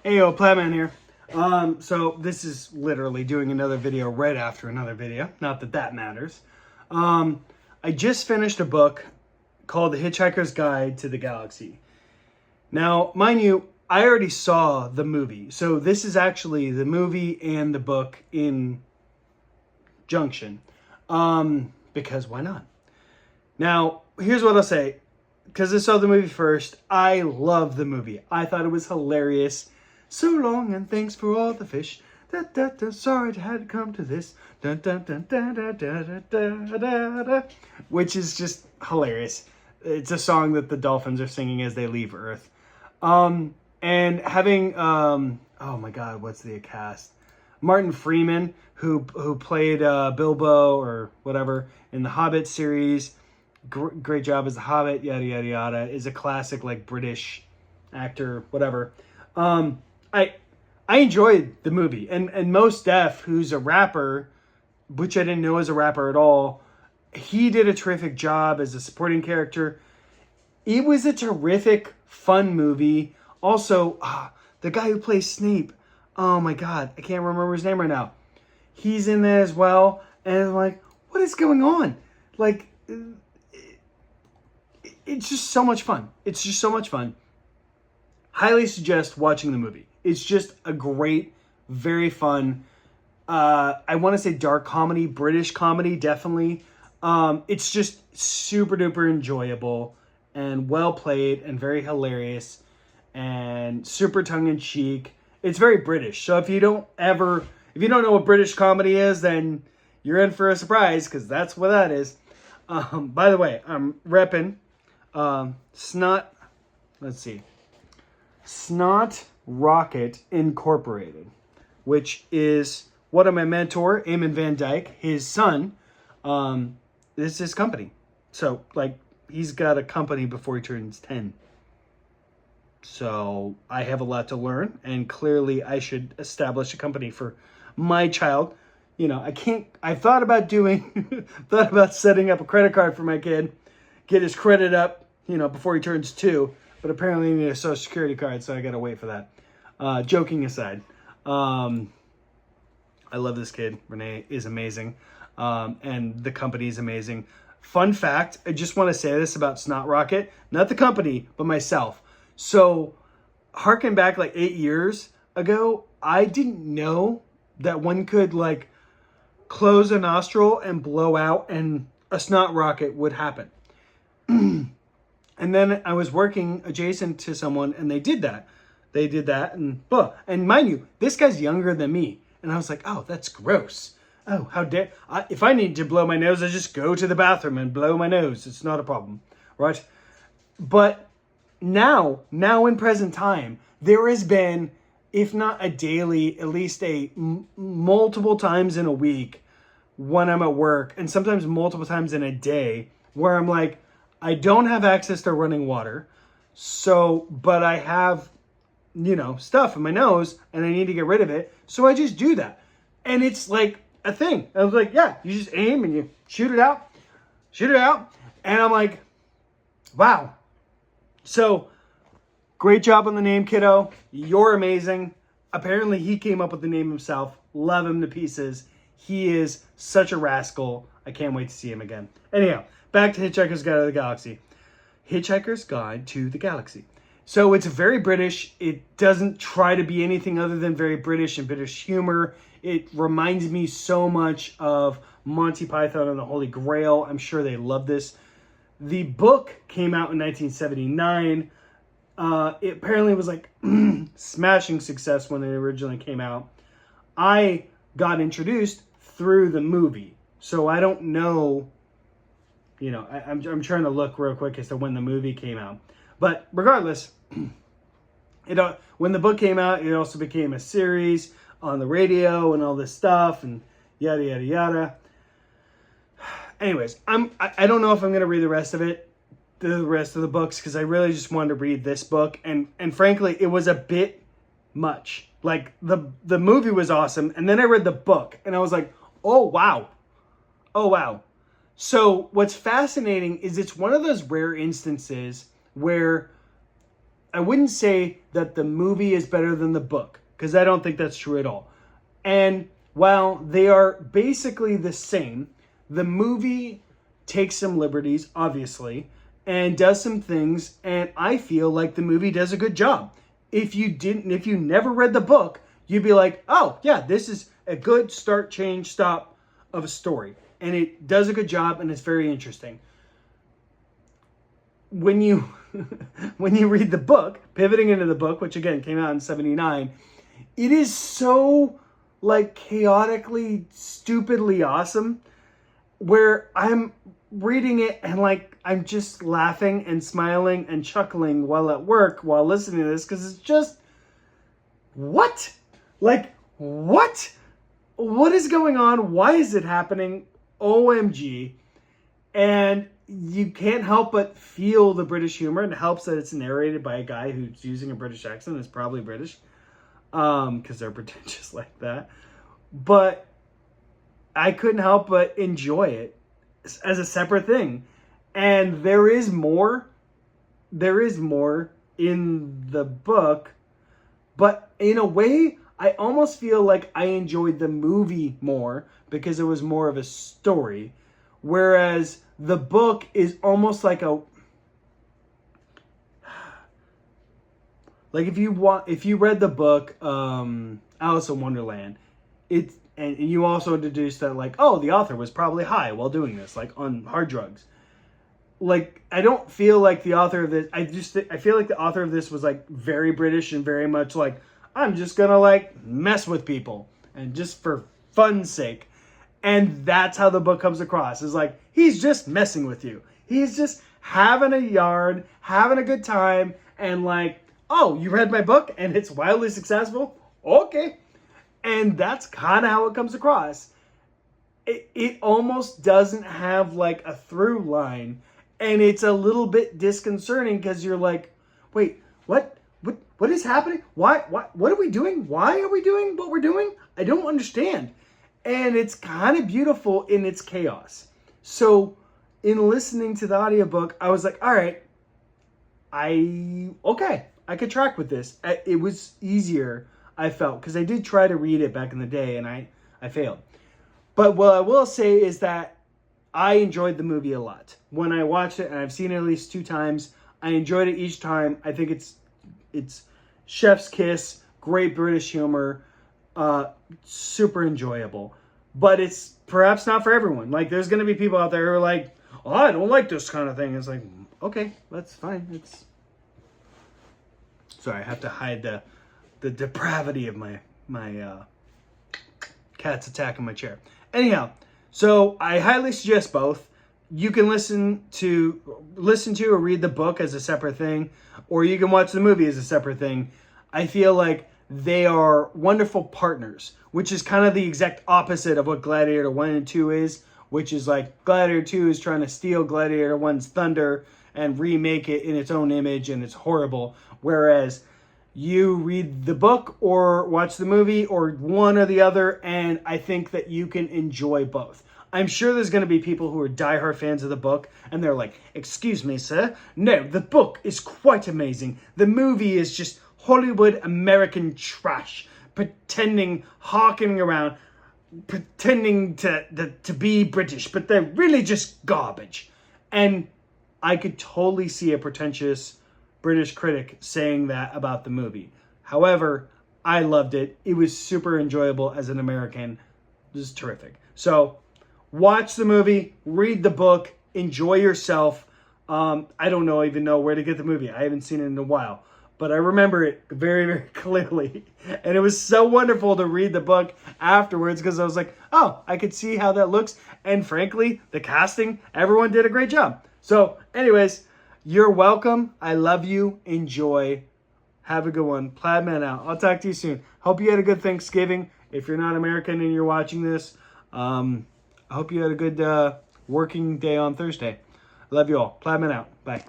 Hey, yo, Playman here. So this is literally doing another video right after another video. Not that that matters. I just finished a book called The Hitchhiker's Guide to the Galaxy. Now, mind you, I already saw the movie. So this is actually the movie and the book in junction. Because why not? Now, here's what I'll say. Because I saw the movie first, I love the movie. I thought it was hilarious. So long and thanks for all the fish. Da, da, da, sorry it had to come to this. Da, da, da, da, da, da, da, da, da, which is just hilarious. It's a song that the dolphins are singing as they leave Earth. And having, oh my God, what's the cast? Martin Freeman, who played Bilbo or whatever in the Hobbit series. Great job as the Hobbit, yada, yada, yada. Is a classic, like, British actor, whatever. I enjoyed the movie. And Mos Def, who's a rapper, which I didn't know was a rapper at all, he did a terrific job as a supporting character. It was a terrific, fun movie. Also, the guy who plays Snape, oh my God, I can't remember his name right now. He's in there as well. And I'm like, what is going on? Like, it's just so much fun. It's just so much fun. Highly suggest watching the movie. It's just a great, very fun, I want to say dark comedy, British comedy, definitely. It's just super duper enjoyable and well played and very hilarious and super tongue in cheek. It's very British. So if you don't know what British comedy is, then you're in for a surprise because that's what that is. By the way, I'm repping Snot Rocket Incorporated, which is one of my mentor, Eamon Van Dyke, his son. This is his company. So, like, he's got a company before he turns 10. So, I have a lot to learn, and clearly I should establish a company for my child. You know, I thought about setting up a credit card for my kid, get his credit up, before he turns 2. But apparently I need a social security card, so I gotta wait for that. Joking aside, I love this kid. Renee is amazing, and the company is amazing. Fun fact, I just want to say this about Snot Rocket, not the company, but myself. So, harken back like 8 years ago, I didn't know that one could like close a nostril and blow out, and a snot rocket would happen. And then I was working adjacent to someone, and they did that. And mind you, this guy's younger than me. And I was like, oh, that's gross. Oh, how dare... if I need to blow my nose, I just go to the bathroom and blow my nose. It's not a problem, right? But now in present time, there has been, if not a daily, at least multiple times in a week when I'm at work, and sometimes multiple times in a day, where I'm like, I don't have access to running water, but I have, stuff in my nose and I need to get rid of it. So I just do that. And it's like a thing. I was like, yeah, you just aim and you shoot it out. And I'm like, wow. So great job on the name, kiddo. You're amazing. Apparently he came up with the name himself. Love him to pieces. He is such a rascal. I can't wait to see him again. Anyhow, back to Hitchhiker's Guide to the Galaxy. Hitchhiker's Guide to the Galaxy. So it's very British. It doesn't try to be anything other than very British and British humor. It reminds me so much of Monty Python and the Holy Grail. I'm sure they love this. The book came out in 1979. It apparently was like smashing success when it originally came out. I got introduced through the movie. So I don't know... I'm trying to look real quick as to when the movie came out. But regardless, when the book came out, it also became a series on the radio and all this stuff and yada, yada, yada. Anyways, I don't know if I'm going to read the rest of the books, because I really just wanted to read this book. And frankly, it was a bit much. Like, the movie was awesome. And then I read the book and I was like, oh, wow. So what's fascinating is it's one of those rare instances where I wouldn't say that the movie is better than the book, because I don't think that's true at all. And while they are basically the same, the movie takes some liberties, obviously, and does some things, and I feel like the movie does a good job. If you never read the book, you'd be like, oh yeah, this is a good start, change, stop of a story. And it does a good job, and it's very interesting. When you when you read the book, pivoting into the book, which again came out in 1979, it is so like chaotically, stupidly awesome, where I'm reading it and like I'm just laughing and smiling and chuckling while at work while listening to this, because it's just, what? Like, what? What is going on? Why is it happening? OMG. And you can't help but feel the British humor, and it helps that it's narrated by a guy who's using a British accent. It's probably British, because they're pretentious like that. But I couldn't help but enjoy it as a separate thing. And there is more in the book, but in a way, I almost feel like I enjoyed the movie more because it was more of a story, whereas the book is almost like if you read the book Alice in Wonderland, and you also deduced that like, oh, the author was probably high while doing this, like on hard drugs. Like, I don't feel like the author of this, I feel like the author of this was like very British and very much like, I'm just gonna like mess with people and just for fun's sake. And that's how the book comes across. Is like, he's just messing with you. He's just having a yarn, having a good time, and like, oh, you read my book and it's wildly successful? Okay. And that's kind of how it comes across. It almost doesn't have like a through line, and it's a little bit disconcerting because you're like, wait, what is happening? What are we doing? Why are we doing what we're doing? I don't understand. And it's kind of beautiful in its chaos. So in listening to the audiobook, I was like, all right, I could track with this. It was easier, I felt, because I did try to read it back in the day and I failed. But what I will say is that I enjoyed the movie a lot. When I watched it, and I've seen it at least 2 times, I enjoyed it each time. I think it's chef's kiss, great British humor, super enjoyable. But it's perhaps not for everyone. Like, there's going to be people out there who are like, oh, I don't like this kind of thing. It's like, okay, that's fine. Sorry, I have to hide the depravity of my cat's attacking my chair. Anyhow, so I highly suggest both. You can listen to or read the book as a separate thing, or you can watch the movie as a separate thing. I feel like they are wonderful partners, which is kind of the exact opposite of what Gladiator 1 and 2 is, which is like Gladiator 2 is trying to steal Gladiator 1's thunder and remake it in its own image, and it's horrible. Whereas you read the book or watch the movie or one or the other, and I think that you can enjoy both. I'm sure there's going to be people who are diehard fans of the book, and they're like, excuse me, sir. No, the book is quite amazing. The movie is just Hollywood American trash, hawking around, pretending to be British, but they're really just garbage. And I could totally see a pretentious British critic saying that about the movie. However, I loved it. It was super enjoyable as an American. It was terrific. So watch the movie, read the book, enjoy yourself. I don't even know where to get the movie. I haven't seen it in a while, but I remember it very, very clearly. And it was so wonderful to read the book afterwards because I was like, oh, I could see how that looks. And frankly, the casting, everyone did a great job. So anyways, you're welcome. I love you. Enjoy. Have a good one. Plaidman out. I'll talk to you soon. Hope you had a good Thanksgiving. If you're not American and you're watching this, I hope you had a good working day on Thursday. I love you all. Plaidman out. Bye.